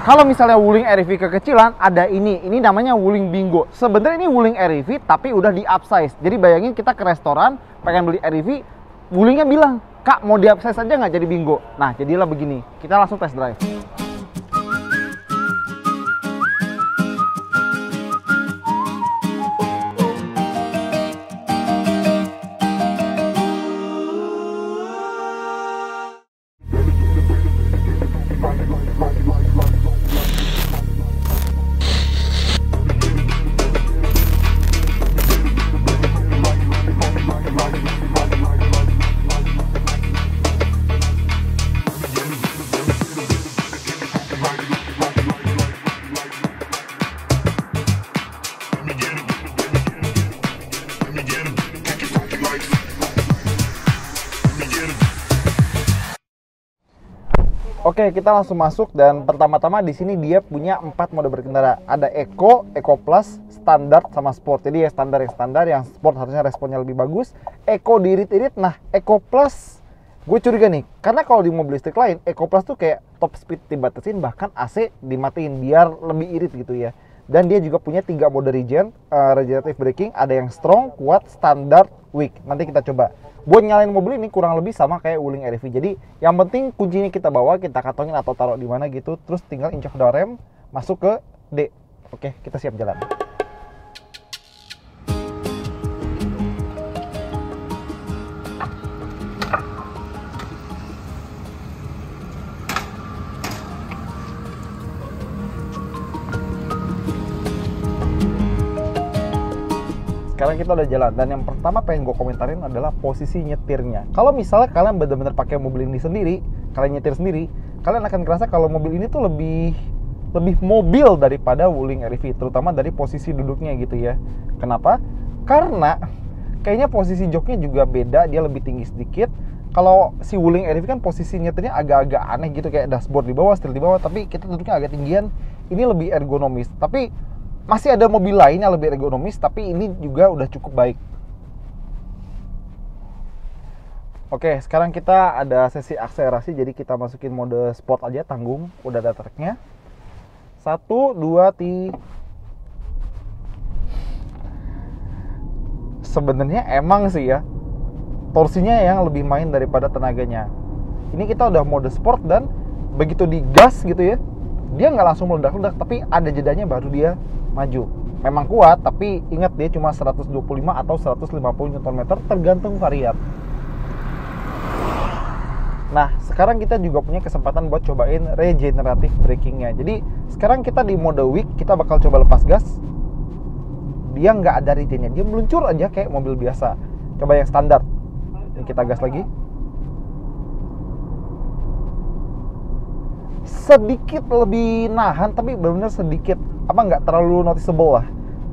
Kalau misalnya Wuling REV kekecilan, ada ini namanya Wuling Bingo. Sebenarnya ini Wuling REV tapi udah di upsize. Jadi bayangin kita ke restoran pengen beli REV, Wulingnya bilang, "Kak, mau di upsize aja nggak jadi Bingo?" Nah, jadilah begini. Kita langsung test drive. Oke, kita langsung masuk dan pertama-tama di sini dia punya 4 mode berkendara. Ada Eco, Eco Plus, Standard sama Sport. Jadi yang standar, yang Sport harusnya responnya lebih bagus. Eco diirit-irit. Nah, Eco Plus gue curiga nih, karena kalau di mobil listrik lain, Eco Plus tuh kayak top speed dibatasin, bahkan AC dimatiin biar lebih irit gitu ya. Dan dia juga punya 3 mode regen, regenerative braking, ada yang strong, kuat, standard, weak. Nanti kita coba. Buat nyalain mobil ini kurang lebih sama kayak Wuling REV. Jadi yang penting kuncinya kita bawa, kita kantongin atau taruh di mana gitu, terus tinggal injak pedal rem, masuk ke D. Oke, kita siap jalan. Sekarang kita udah jalan, dan yang pertama pengen gue komentarin adalah posisi nyetirnya. Kalau misalnya kalian benar-benar pakai mobil ini sendiri, kalian nyetir sendiri, kalian akan ngerasa kalau mobil ini tuh lebih mobil daripada Wuling REV, terutama dari posisi duduknya gitu ya. Kenapa? Karena kayaknya posisi joknya juga beda, dia lebih tinggi sedikit. Kalau si Wuling REV kan posisi nyetirnya agak-agak aneh gitu, kayak dashboard di bawah, setir di bawah, tapi kita duduknya agak tinggian. Ini lebih ergonomis, tapi masih ada mobil lain yang lebih ergonomis, tapi ini juga udah cukup baik. Oke, sekarang kita ada sesi akselerasi, jadi kita masukin mode sport aja, tanggung, udah ada tracknya. 1, 2, 3. Sebenarnya emang sih ya, torsinya yang lebih main daripada tenaganya. Ini kita udah mode sport dan begitu digas gitu ya, dia nggak langsung meledak-ledak, tapi ada jedanya baru dia maju. Memang kuat, tapi ingat dia cuma 125 atau 150 Nm tergantung varian. Nah, sekarang kita juga punya kesempatan buat cobain regenerative brakingnya. Jadi sekarang kita di mode weak, kita bakal coba lepas gas. Dia nggak ada retainnya, dia meluncur aja kayak mobil biasa. Coba yang standar. Ini kita gas lagi. Sedikit lebih nahan, tapi benar-benar sedikit, apa nggak terlalu noticeable lah.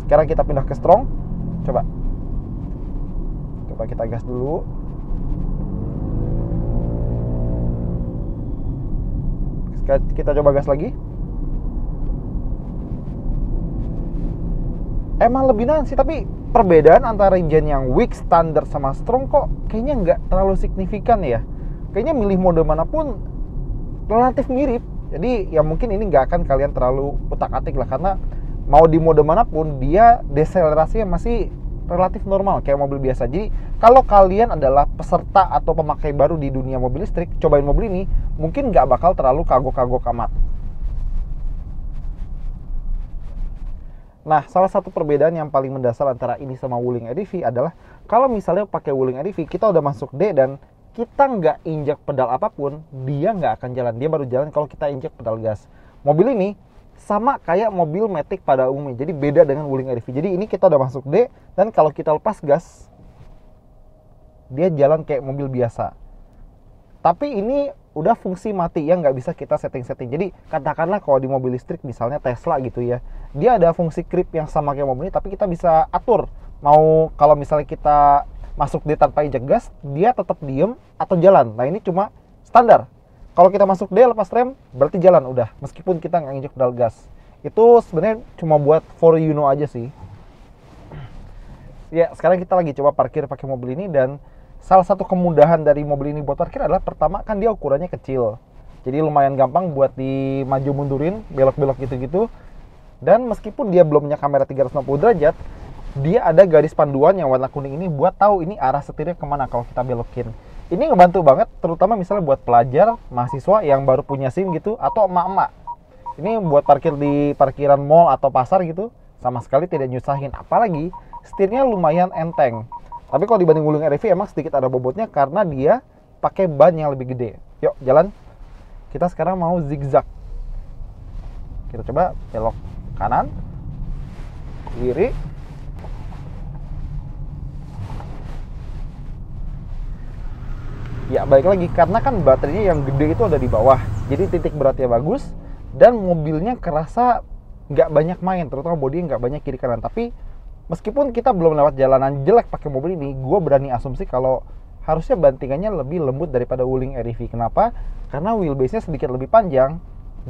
Sekarang kita pindah ke strong. Coba kita gas dulu. Kita coba gas lagi. Emang lebih nahan sih, tapi perbedaan antara regen yang weak, standar sama strong kok kayaknya nggak terlalu signifikan ya. Kayaknya milih mode manapun relatif mirip. Jadi ya mungkin ini nggak akan kalian terlalu utak-atik lah, karena mau di mode manapun dia deselerasinya masih relatif normal kayak mobil biasa. Jadi kalau kalian adalah peserta atau pemakai baru di dunia mobil listrik, cobain mobil ini mungkin nggak bakal terlalu kagok-kagok amat. Nah, salah satu perbedaan yang paling mendasar antara ini sama Wuling REV adalah kalau misalnya pakai Wuling REV, kita udah masuk D dan kita nggak injak pedal apapun, dia nggak akan jalan. Dia baru jalan kalau kita injak pedal gas. Mobil ini sama kayak mobil Matic pada umumnya, jadi beda dengan Wuling REV. Jadi ini kita udah masuk D, dan kalau kita lepas gas, dia jalan kayak mobil biasa. Tapi ini udah fungsi mati yang nggak bisa kita setting-setting. Jadi katakanlah kalau di mobil listrik, misalnya Tesla gitu ya, dia ada fungsi creep yang sama kayak mobil ini, tapi kita bisa atur. Mau kalau misalnya kita masuk D tanpa injak gas, dia tetap diem atau jalan. Nah ini cuma standar. Kalau kita masuk D lepas rem, berarti jalan udah, meskipun kita nggak injek pedal gas. Itu sebenarnya cuma buat for you know aja sih. Ya, sekarang kita lagi coba parkir pakai mobil ini, dan salah satu kemudahan dari mobil ini buat parkir adalah pertama kan dia ukurannya kecil. Jadi lumayan gampang buat dimaju mundurin, belok-belok gitu-gitu. Dan meskipun dia belum punya kamera 360 derajat, dia ada garis panduan yang warna kuning ini buat tahu ini arah setirnya kemana kalau kita belokin. Ini ngebantu banget, terutama misalnya buat pelajar, mahasiswa yang baru punya SIM gitu, atau emak-emak. Ini buat parkir di parkiran mall atau pasar gitu, sama sekali tidak nyusahin. Apalagi setirnya lumayan enteng. Tapi kalau dibanding Wuling REV emang sedikit ada bobotnya karena dia pakai ban yang lebih gede. Yuk, jalan. Kita sekarang mau zigzag. Kita coba belok kanan, kiri. Ya, balik lagi karena kan baterainya yang gede itu ada di bawah. Jadi titik beratnya bagus dan mobilnya kerasa nggak banyak main, terutama bodinya nggak banyak kiri kanan. Tapi meskipun kita belum lewat jalanan jelek pakai mobil ini, gue berani asumsi kalau harusnya bantingannya lebih lembut daripada Wuling REV. Kenapa? Karena wheelbase-nya sedikit lebih panjang.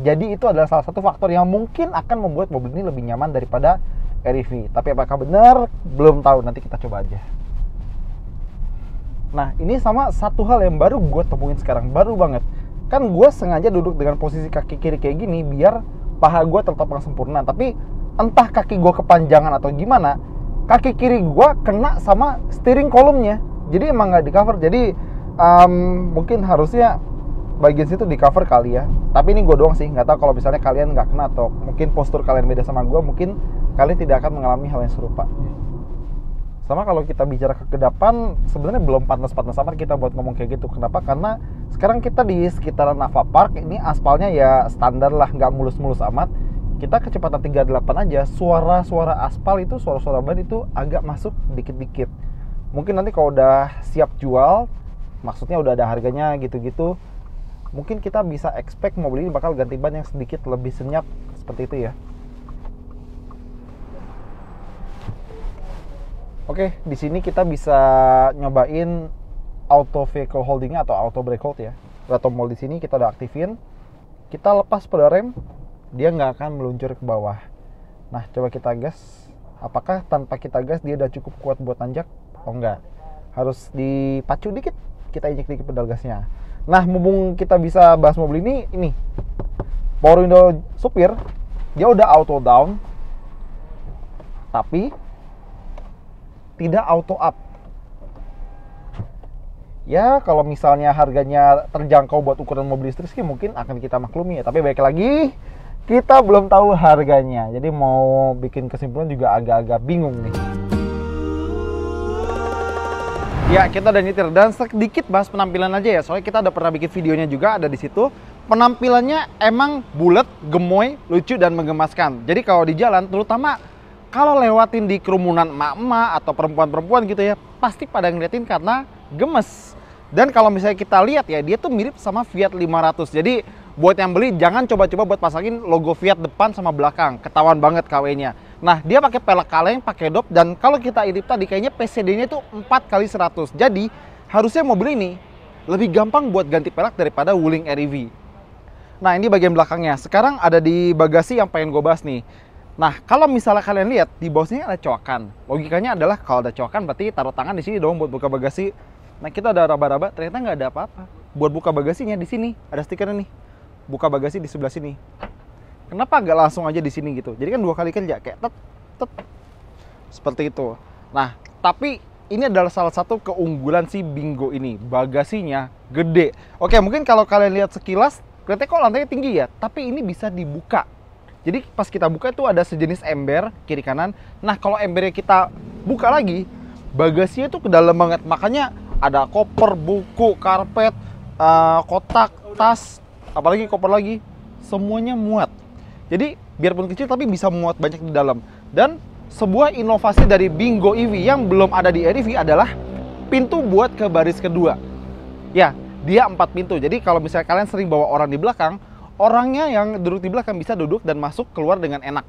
Jadi itu adalah salah satu faktor yang mungkin akan membuat mobil ini lebih nyaman daripada REV. Tapi apakah benar? Belum tahu, nanti kita coba aja. Nah, ini sama satu hal yang baru gue temuin sekarang, baru banget. Kan gue sengaja duduk dengan posisi kaki kiri kayak gini biar paha gue tetap sempurna. Tapi entah kaki gue kepanjangan atau gimana, kaki kiri gue kena sama steering column-nya. Jadi emang nggak di cover. Jadi mungkin harusnya bagian situ di cover kali ya. Tapi ini gue doang sih, nggak tahu kalau misalnya kalian nggak kena atau mungkin postur kalian beda sama gue, mungkin kalian tidak akan mengalami hal yang serupa. Sama kalau kita bicara kekedapan, sebenarnya belum pantas-pantas amat kita buat ngomong kayak gitu. Kenapa? Karena sekarang kita di sekitaran Nava Park, ini aspalnya ya standar lah, nggak mulus-mulus amat. Kita kecepatan 38 aja, suara-suara aspal itu, suara-suara ban itu agak masuk dikit-dikit. Mungkin nanti kalau udah siap jual, maksudnya udah ada harganya gitu-gitu, mungkin kita bisa expect mobil ini bakal ganti ban yang sedikit lebih senyap, seperti itu ya. Oke, di sini kita bisa nyobain auto vehicle holdingnya atau auto brake hold ya. Tombol di sini kita udah aktifin. Kita lepas pedal rem, dia nggak akan meluncur ke bawah. Nah, coba kita gas. Apakah tanpa kita gas dia udah cukup kuat buat nanjak? Oh enggak. Harus dipacu dikit, kita injek dikit pedal gasnya. Nah, mumpung kita bisa bahas mobil ini power window supir, dia udah auto down. Tapi tidak auto up. Ya, kalau misalnya harganya terjangkau buat ukuran mobil listrik sih mungkin akan kita maklumi ya. Tapi baik lagi, kita belum tahu harganya. Jadi mau bikin kesimpulan juga agak-agak bingung nih. Ya, kita udah nyetir dan sedikit bahas penampilan aja ya. Soalnya kita udah pernah bikin videonya juga, ada di situ. Penampilannya emang bulat, gemoy, lucu dan menggemaskan. Jadi kalau di jalan, terutama kalau lewatin di kerumunan emak-emak atau perempuan-perempuan gitu ya, pasti pada ngeliatin karena gemes. Dan kalau misalnya kita lihat ya, dia tuh mirip sama Fiat 500. Jadi buat yang beli jangan coba-coba buat pasangin logo Fiat depan sama belakang, ketahuan banget KW-nya. Nah, dia pakai pelek kaleng, pakai dop, dan kalau kita irit tadi kayaknya PCD-nya itu 4x100. Jadi harusnya mobil ini lebih gampang buat ganti pelek daripada Wuling REV. Nah, ini bagian belakangnya. Sekarang ada di bagasi yang pengen gue bahas nih. Nah, kalau misalnya kalian lihat di bawah sini ada coakan. Logikanya adalah kalau ada coakan berarti taruh tangan di sini dong buat buka bagasi. Nah, kita ada raba-raba, ternyata nggak ada apa-apa. Buat buka bagasinya di sini ada stikernya nih. Buka bagasi di sebelah sini. Kenapa nggak langsung aja di sini gitu? Jadi kan dua kali kerja kayak tet seperti itu. Nah, tapi ini adalah salah satu keunggulan si Bingo ini. Bagasinya gede. Oke, mungkin kalau kalian lihat sekilas kelihatannya kok lantainya tinggi ya, tapi ini bisa dibuka. Jadi pas kita buka itu ada sejenis ember kiri kanan. Nah, kalau embernya kita buka lagi, bagasinya itu ke dalam banget. Makanya ada koper, buku, karpet, kotak, tas, apalagi koper lagi, semuanya muat. Jadi biarpun kecil tapi bisa muat banyak di dalam. Dan sebuah inovasi dari Bingo EV yang belum ada di REV adalah pintu buat ke baris kedua. Ya, dia 4 pintu. Jadi kalau misalnya kalian sering bawa orang di belakang, orangnya yang duduk di belakang bisa duduk dan masuk keluar dengan enak.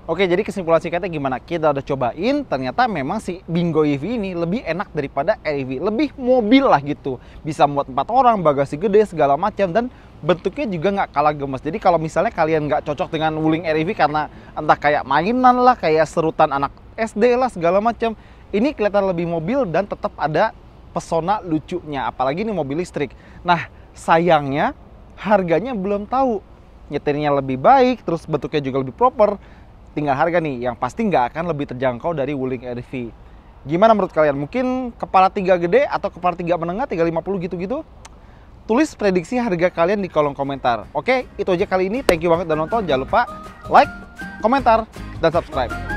Oke, jadi kesimpulan singkatnya gimana? Kita udah cobain, ternyata memang si Bingo EV ini lebih enak daripada REV. Lebih mobil lah gitu. Bisa muat 4 orang, bagasi gede, segala macam, dan bentuknya juga nggak kalah gemes. Jadi kalau misalnya kalian nggak cocok dengan Wuling REV karena entah kayak mainan lah, kayak serutan anak SD lah, segala macam, ini kelihatan lebih mobil dan tetap ada pesona lucunya. Apalagi ini mobil listrik. Nah, Sayangnya harganya belum tahu. Nyetirnya lebih baik, terus bentuknya juga lebih proper. Tinggal harga nih, yang pasti nggak akan lebih terjangkau dari Wuling EDV. Gimana menurut kalian? Mungkin kepala 3 gede atau kepala 3 menengah, 350 gitu-gitu? Tulis prediksi harga kalian di kolom komentar. Oke, itu aja kali ini. Thank you banget udah nonton. Jangan lupa like, komentar, dan subscribe.